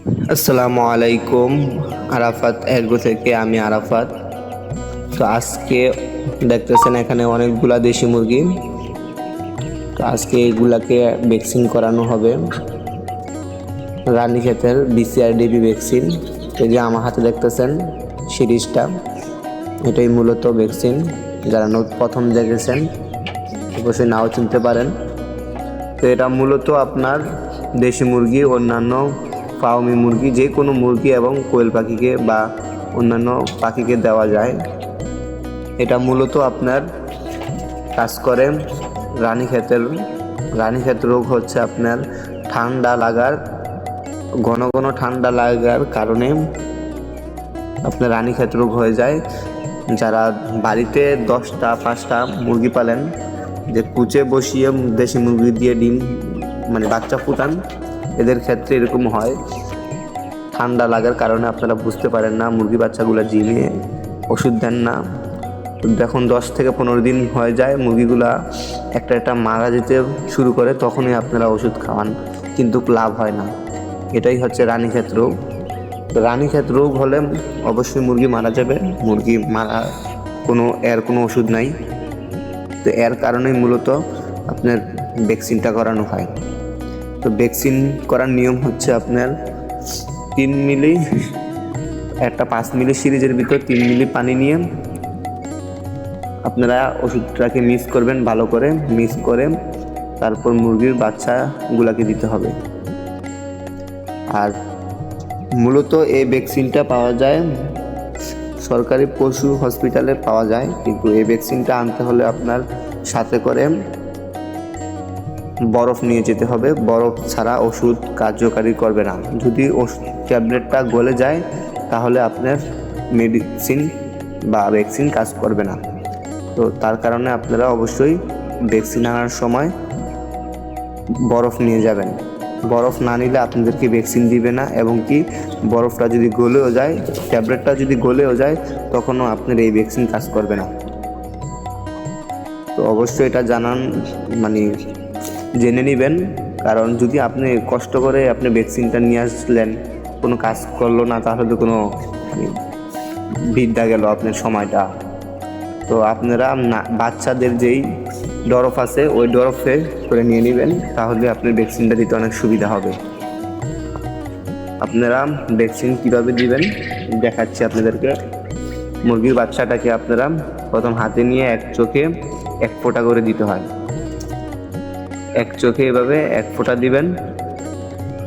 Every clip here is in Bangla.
আসসালামু আলাইকুম। আরাফাত এগ্রো থেকে আমি আরাফাত। তো আজকে দেখতেছেন এখানে অনেকগুলা দেশি মুরগি। তো আজকে এগুলাকে ভ্যাকসিন করানো হবে, রানীক্ষেতের BCRDB ভ্যাকসিন। এই যে আমার হাতে দেখতেছেন সিরিজটা, এটাই মূলত ভ্যাকসিন। যারা প্রথম দেখেছেন অবশ্যই নাও চিনতে পারেন। তো এটা মূলত আপনার দেশি মুরগি, অন্যান্য ফার্মি মুরগি, যে কোনো মুরগি এবং কোয়েল পাখিকে বা অন্যান্য পাখিকে দেওয়া যায়। এটা মূলত আপনার কাজ করে রানীক্ষেত রোগ হচ্ছে আপনার ঘন ঘন ঠান্ডা লাগার কারণে আপনার রানীক্ষেত রোগ হয়ে যায়। যারা বাড়িতে 10টা 5টা মুরগি পালেন, যে কুচে বসিয়ে দেশি মুরগি দিয়ে ডিম বাচ্চা ফুটান, এদের ক্ষেত্রে এরকম হয়। ঠান্ডা লাগার কারণে আপনারা বুঝতে পারেন না, মুরগি বাচ্চাগুলো জিমিয়ে ওষুধ দেন না। যখন 10 থেকে 15 দিন হয়ে যায়, মুরগিগুলা একটা মারা যেতে শুরু করে, তখনই আপনারা ওষুধ খাওয়ান, কিন্তু লাভ হয় না। এটাই হচ্ছে রানীক্ষেত রোগ। রানীক্ষেত রোগ হলে অবশ্যই মুরগি মারা যাবে। মুরগি মারা কোনো ওষুধ নাই। তো এর কারণেই মূলত আপনার ভ্যাকসিনটা করানো হয়। তো ভ্যাকসিন করার নিয়ম হচ্ছে আপনার 3 মিলি, একটা 5 মিলি সিরিজের ভিতর 3 মিলি পানি নিয়ে আপনারা ওষুধটাকে মিক্স করবেন, ভালো করে মিক্স করে তারপর মুরগির বাচ্চাগুলাকে দিতে হবে। আর মূলত এই ভ্যাকসিনটা পাওয়া যায় সরকারি পশু হসপিটালে পাওয়া যায়, কিন্তু এই ভ্যাকসিনটা আনতে হলে আপনার সাথে করে বরফ নিয়ে যেতে হবে। বরফ ছাড়া ওষুধ কার্যকারী করবে না। যদি ট্যাবলেটটা গলে যায়, তাহলে আপনার মেডিসিন বা ভ্যাকসিন কাজ করবে না। তো তার কারণে আপনারা অবশ্যই ভ্যাকসিন আনার সময় বরফ নিয়ে যাবেন। বরফ না নিলে আপনাদেরকে ভ্যাকসিন দিবে না, এবং কি বরফটা যদি গলেও যায়, ট্যাবলেটটা যদি গলেও যায়, তখনও আপনার এই ভ্যাকসিন কাজ করবে না। তো অবশ্যই এটা জেনে নেবেন, কারণ যদি আপনি কষ্ট করে আপনি ভ্যাকসিনটা নিয়ে আসলেন, কোনো কাজ করলো না, তাহলে তো কোনো বিদ্যা গেল আপনার সময়টা। তো আপনারা বাচ্চাদের যেই ডরফ আছে, ওই ডরফে করে নিয়ে নেবেন, তাহলে আপনার ভ্যাকসিনটা দিতে অনেক সুবিধা হবে। আপনারা ভ্যাকসিন কীভাবে দিবেন দেখাচ্ছি আপনাদেরকে। মুরগির বাচ্চাটাকে আপনারা প্রথম হাতে নিয়ে এক চোখে 1 ফোঁটা করে দিতে হয়। এক চোখে এভাবে 1 ফোঁটা দিবেন।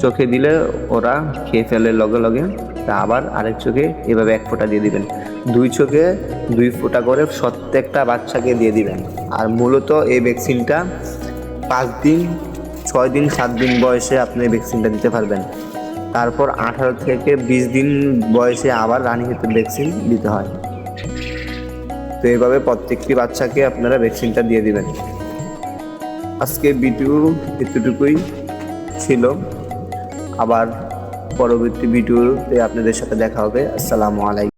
চোখে দিলে ওরা খেয়ে ফেলে লগে লগে, তা আবার আরেক চোখে এভাবে 1 ফোঁটা দিয়ে দিবেন। 2 চোখে 2 ফোঁটা করে প্রত্যেকটা বাচ্চাকে দিয়ে দিবেন। আর মূলত এই ভ্যাকসিনটা 5 দিন, 6 দিন, 7 দিন বয়সে আপনি ভ্যাকসিনটা দিতে পারবেন। তারপর 18 থেকে 20 দিন বয়সে আবার রানীক্ষেতের ভ্যাকসিন দিতে হয়। তো এইভাবে প্রত্যেকটি বাচ্চাকে আপনারা ভ্যাকসিনটা দিয়ে দিবেন। আজকে ভিডিও এতটুকুই ছিল। আবার পরবর্তী ভিডিওতে আপনাদের সাথে দেখা হবে। আসসালামু আলাইকুম।